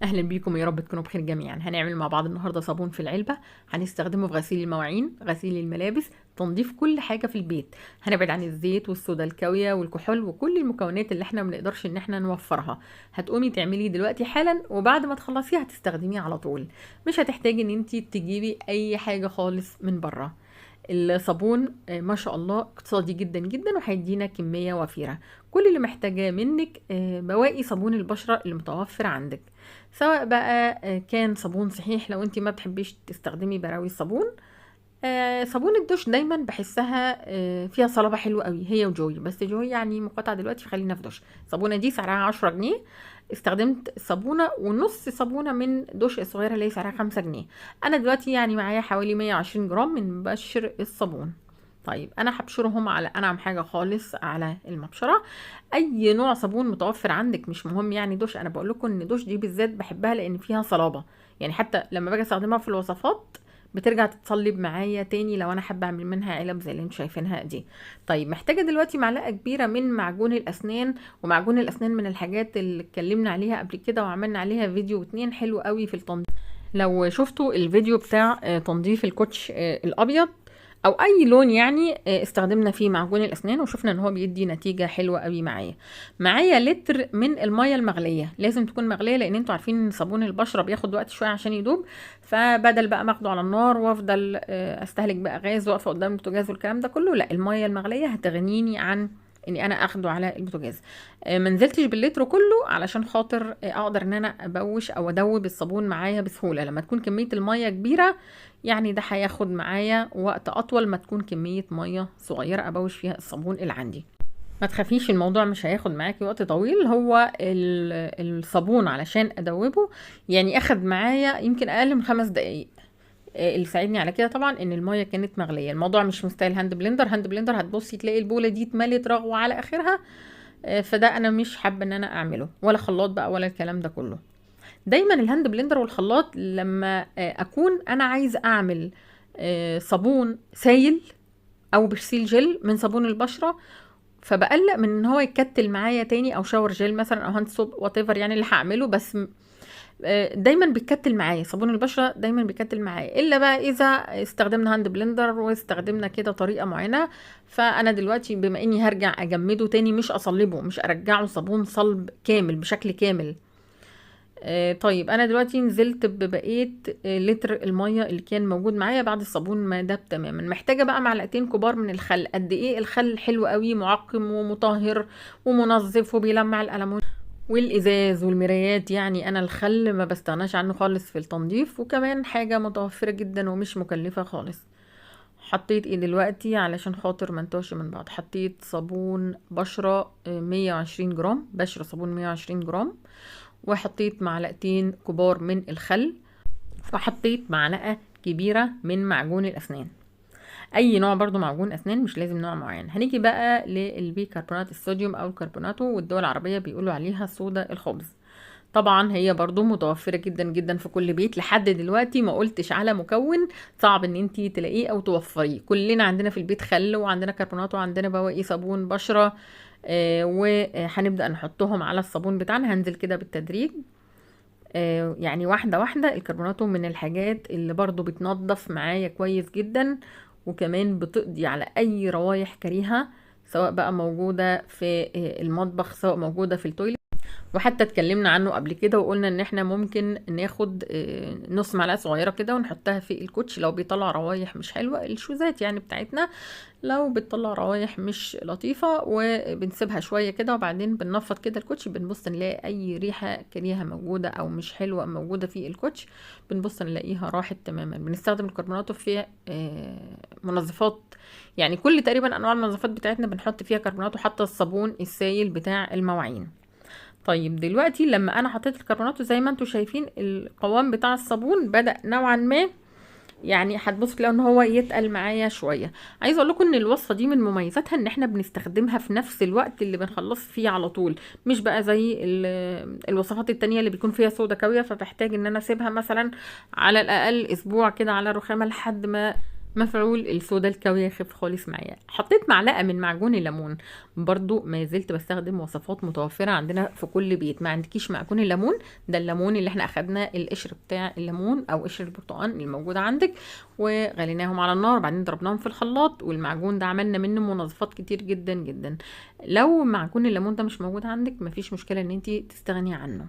اهلا بيكم، يا رب تكونوا بخير جميعا. هنعمل مع بعض النهارده صابون في العلبه، هنستخدمه في غسيل المواعين، غسيل الملابس، تنظيف كل حاجه في البيت. هنبعد عن الزيت والصودا الكاويه والكحول وكل المكونات اللي احنا منقدرش ان احنا نوفرها. هتقومي تعمليه دلوقتي حالا، وبعد ما تخلصيه هتستخدميه على طول. مش هتحتاجي ان انتي تجيبي اي حاجه خالص من بره. الصابون ما شاء الله اقتصادي جدا جدا، وهيدينا كميه وفيره. كل اللي محتاجاه منك بواقي صابون البشره اللي متوفر عندك، سواء بقى كان صابون صحيح لو انت ما بتحبيش تستخدمي براوي الصابون. صابون الدوش دايما بحسها فيها صلابة حلوة قوي، هي وجوي، بس جوي يعني مقاطعة دلوقتي، فخلينا في دوش. الصابونة دي سعرها 10 جنيه. استخدمت صابونة ونص صابونة من دوش الصغيرة اللي هي سعرها 5 جنيه. انا دلوقتي يعني معايا حوالي 120 جرام من مبشر الصابون. طيب انا هبشرهم على انعم حاجه خالص على المبشره. اي نوع صابون متوفر عندك مش مهم، يعني دوش، انا بقول لكم ان دوش دي بالذات بحبها لان فيها صلابه. يعني حتى لما باجي استخدمها في الوصفات بترجع تتصلب معايا تاني لو انا حابه اعمل منها علب زي اللي انتوا شايفينها دي. طيب محتاجه دلوقتي معلقه كبيره من معجون الاسنان. ومعجون الاسنان من الحاجات اللي اتكلمنا عليها قبل كده وعملنا عليها فيديو 2 حلو قوي في التنظيف. لو شفتوا الفيديو بتاع تنظيف الكوتش الابيض او اي لون، يعني استخدمنا فيه معجون الاسنان وشفنا ان هو بيدي نتيجه حلوه قوي معايا لتر من الميه المغليه. لازم تكون مغليه لان انتوا عارفين ان صابون البشره بياخد وقت شويه عشان يدوب. فبدل بقى ما اخده على النار وافضل استهلك بقى غاز واقفه قدام البوتاجاز والكلام ده كله، لا، الميه المغليه هتغنيني عن اني انا اخده على البوتاجاز. ما نزلتش باللتر كله علشان خاطر اقدر ان انا ابوش او ادوب الصابون معايا بسهوله. لما تكون كميه الميه كبيره يعني ده هياخد معايا وقت اطول ما تكون كميه ميه صغيره ابوش فيها الصابون اللي عندي. ما تخافيش، الموضوع مش هياخد معاكي وقت طويل. هو الصابون علشان ادوبه يعني اخد معايا يمكن اقل من 5 دقايق. اللي ساعدني على كده طبعا ان الميه كانت مغليه. الموضوع مش مستاهل هاند بلندر. هاند بلندر هتبصي تلاقي البوله دي اتملت رغوه على اخرها. فده انا مش حابه ان انا اعمله، ولا خلاط بقى ولا الكلام ده كله. دايما الهاند بلندر والخلاط لما اكون انا عايز اعمل صابون سايل او برسيل جل من صابون البشره، فبقلق من ان هو يتكتل معايا تاني، او شاور جل مثلا او هاند سوب وات ايفر يعني اللي هعمله. بس دايما بيتكتل معايا صابون البشره، دايما بيتكتل معايا، الا بقى اذا استخدمنا هاند بلندر واستخدمنا كده طريقه معينه. فانا دلوقتي بما اني هرجع اجمده تاني، مش اصلبه، مش ارجعه صابون صلب كامل بشكل كامل. طيب انا دلوقتي نزلت ببقيه لتر الميه اللي كان موجود معايا بعد الصابون ما داب تماما. محتاجه بقى معلقتين كبار من الخل. قد ايه الخل حلو قوي، معقم ومطهر ومنظف وبيلمع الالمون والازاز والمرايات. يعني انا الخل ما بستغناش عنه خالص في التنظيف، وكمان حاجه متوفره جدا ومش مكلفه خالص. حطيت ايه دلوقتي علشان خاطر ما نتوهش من بعض؟ حطيت صابون بشره 120 جرام، بشره صابون 120 جرام، وحطيت معلقتين كبار من الخل، وحطيت معلقة كبيرة من معجون الأسنان. أي نوع برضو معجون أسنان، مش لازم نوع معين. هنيجي بقى للبيكربونات الصوديوم أو الكربوناتو، والدول العربية بيقولوا عليها صودا الخبز. طبعا هي برضو متوفرة جدا جدا في كل بيت. لحد دلوقتي ما قلتش على مكون صعب ان انتي تلاقيه او توفريه. كلنا عندنا في البيت خل، وعندنا كربونات، وعندنا بواقي صابون بشرة. وهنبدأ نحطهم على الصابون بتاعنا. هنزل كده بالتدريج، يعني واحدة واحدة. الكربوناتو من الحاجات اللي برضو بتنظف معايا كويس جدا، وكمان بتقضي على اي روايح كريهة، سواء بقى موجودة في المطبخ، سواء موجودة في التويلت. وحتى اتكلمنا عنه قبل كده وقلنا ان احنا ممكن ناخد نص معلقه صغيره كده ونحطها في الكوتش لو بيطلع روايح مش حلوه، الشوزات يعني بتاعتنا لو بتطلع روايح مش لطيفه، وبنسيبها شويه كده وبعدين بننفض كده الكوتش، بنبص نلاقي اي ريحه كريهه موجوده او مش حلوه موجوده في الكوتش، بنبص نلاقيها راحت تماما. بنستخدم الكربوناتو في منظفات، يعني كل تقريبا انواع المنظفات بتاعتنا بنحط فيها كربوناتو، حتى الصابون السائل بتاع المواعين. طيب دلوقتي لما انا حطيت الكربوناتو زي ما انتم شايفين القوام بتاع الصابون بدأ نوعا ما، يعني هتبصوا تلاقوا ان هو يتقل معايا شويه. عايزه اقول لكم ان الوصفه دي من مميزاتها ان احنا بنستخدمها في نفس الوقت اللي بنخلص فيه على طول، مش بقى زي الوصفات التانية اللي بيكون فيها صودا كاويه، فبحتاج ان انا اسيبها مثلا على الاقل اسبوع كده على الرخامه لحد ما مفعول الصودا الكاوية يخف خالص معايا. حطيت معلقة من معجون الليمون، برضو ما زلت بستخدم وصفات متوفرة عندنا في كل بيت. ما عندكيش معجون الليمون، ده الليمون اللي احنا اخدنا القشر بتاع الليمون او قشر البرتقال اللي موجود عندك وغليناهم على النار وبعدين ضربناهم في الخلاط، والمعجون ده عملنا منه منظفات كتير جدا جدا. لو معجون الليمون ده مش موجود عندك مفيش مشكلة ان انتي تستغني عنه.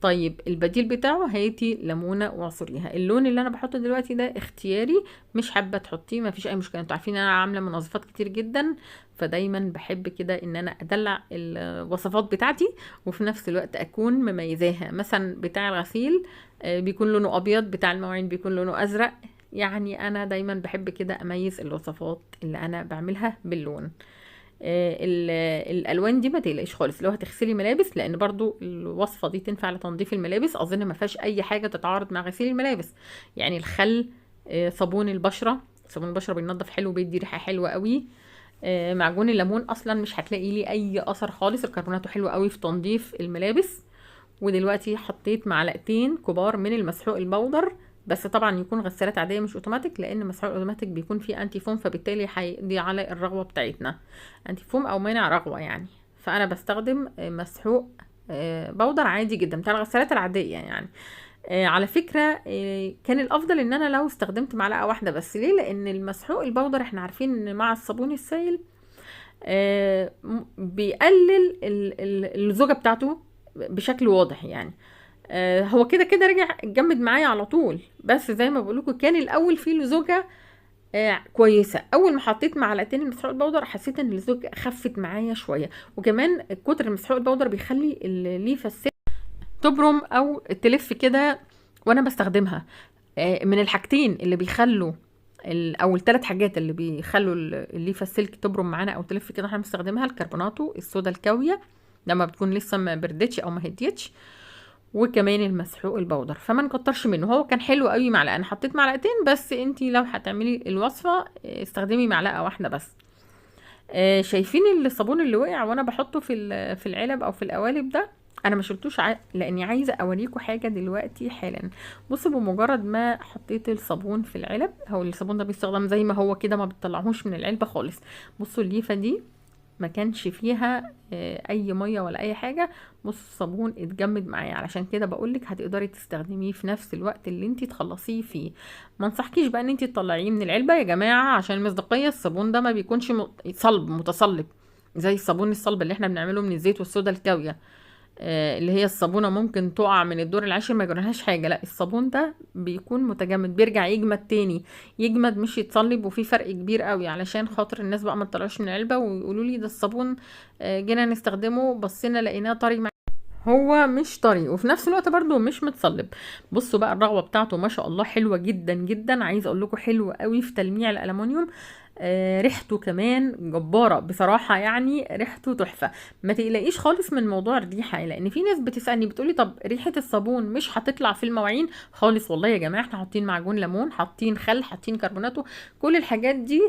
طيب البديل بتاعه هاتي ليمونه واعصريها. اللون اللي انا بحطه دلوقتي ده اختياري، مش حابه تحطيه مفيش اي مشكله. انتوا عارفين انا عامله منظفات كتير جدا، فدايما بحب كده ان انا ادلع الوصفات بتاعتي وفي نفس الوقت اكون مميزاها. مثلا بتاع الغسيل بيكون لونه ابيض، بتاع المواعين بيكون لونه ازرق. يعني انا دايما بحب كده اميز الوصفات اللي انا بعملها باللون. الالوان دي ما تقلقش خالص لو هتغسلي ملابس، لان برضو الوصفه دي تنفع لتنظيف الملابس. اظن ما فيهاش اي حاجه تتعارض مع غسيل الملابس. يعني الخل، صابون البشره، صابون البشره بينضف حلو بيدي ريحه حلوه قوي. معجون الليمون اصلا مش هتلاقي ليه اي اثر خالص، الكربوناته حلو قوي في تنظيف الملابس. ودلوقتي حطيت معلقتين كبار من المسحوق البودر، بس طبعا يكون غسالات عاديه مش اوتوماتيك، لان مسحوق اوتوماتيك بيكون فيه انتي فوم فبالتالي هيقضي على الرغوه بتاعتنا، انتي فوم او مانع رغوه يعني. فانا بستخدم مسحوق بودر عادي جدا بتاع الغسالات العاديه يعني. على فكرة كان الافضل ان انا لو استخدمت معلقة واحدة بس. ليه؟ لان المسحوق البودر احنا عارفين ان مع الصابون السائل بيقلل اللزوجة بتاعته بشكل واضح يعني. هو كده كده رجع اتجمد معايا على طول، بس زي ما بقولكوا كان الاول فيه لزوجة كويسة. اول ما حطيت معلقتين المسحوق البودر حسيت ان اللزوجة خفت معايا شوية. وكمان كتر المسحوق البودر بيخلي الليفة السائل تبرم او تلف كده وانا بستخدمها. من الحاجتين اللي بيخلوا او الثلاث حاجات اللي بيخلوا الليفه السلك تبرم معانا او تلف كده احنا بنستخدمها: الكربوناتو، الصودا الكاويه لما بتكون لسه ما بردتش او ما هديتش، وكمان المسحوق البودر. فما نكترش منه، هو كان حلو قوي معلقه، انا حطيت معلقتين بس. انتي لو هتعملي الوصفه استخدمي معلقه واحده بس. شايفين الصابون اللي وقع وانا بحطه في العلب او في القوالب ده؟ انا ما شلتوش لاني عايزه اوريكم حاجه دلوقتي حالا. بصوا، بمجرد ما حطيت الصابون في العلب، هو الصابون ده بيستخدم زي ما هو كده، ما بتطلعهوش من العلبه خالص. بصوا الليفه دي ما كانش فيها اي ميه ولا اي حاجه. بص الصابون اتجمد معايا، علشان كده بقولك هتقدري تستخدميه في نفس الوقت اللي انتي تخلصيه فيه. ما انصحكيش بقى ان انتي تطلعيه من العلبه يا جماعه، عشان المصداقيه. الصابون ده ما بيكونش صلب متصلب زي الصابون الصلب اللي احنا بنعمله من الزيت والصودا الكاويه، اللي هي الصابونه ممكن تقع من الدور العاشر ما يجرالهاش حاجه. لا، الصابون ده بيكون متجمد، بيرجع يجمد تاني، يجمد مش يتصلب. وفي فرق كبير قوي، علشان خاطر الناس بقى ما تطلعش من العلبه ويقولوا لي ده الصابون جينا نستخدمه بصينا لقيناه طري. هو مش طري وفي نفس الوقت برضو مش متصلب. بصوا بقى الرغوه بتاعته ما شاء الله حلوه جدا جدا. عايزه اقول لكم حلو قوي في تلميع الالومنيوم. ريحته كمان جباره بصراحه، يعني ريحته تحفه. ما تقلقيش خالص من موضوع الريحه، لان في ناس بتسالني بتقولي طب ريحه الصابون مش هتطلع في المواعين خالص. والله يا جماعه احنا حاطين معجون ليمون، حاطين خل، حاطين كربوناتو، كل الحاجات دي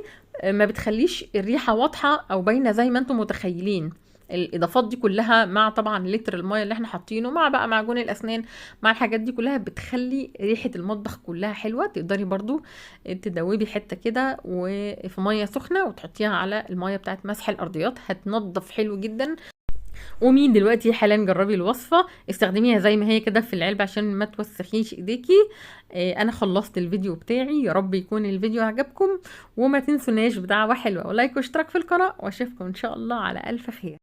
ما بتخليش الريحه واضحه او باينه زي ما انتم متخيلين. الاضافات دي كلها مع طبعا لتر الميه اللي احنا حاطينه، مع بقى معجون الاسنان، مع الحاجات دي كلها بتخلي ريحه المطبخ كلها حلوه. تقدري برضو تدوبي حته كده وفي ميه سخنه وتحطيها على الميه بتاعت مسح الارضيات، هتنضف حلو جدا. قومي دلوقتي حالا جربي الوصفه، استخدميها زي ما هي كده في العلبه عشان ما توسخيش ايديكي. انا خلصت الفيديو بتاعي، يا رب يكون الفيديو عجبكم. وما تنسوناش بدعوه حلوه ولايك واشتراك في القناه، واشوفكم ان شاء الله على الف خير.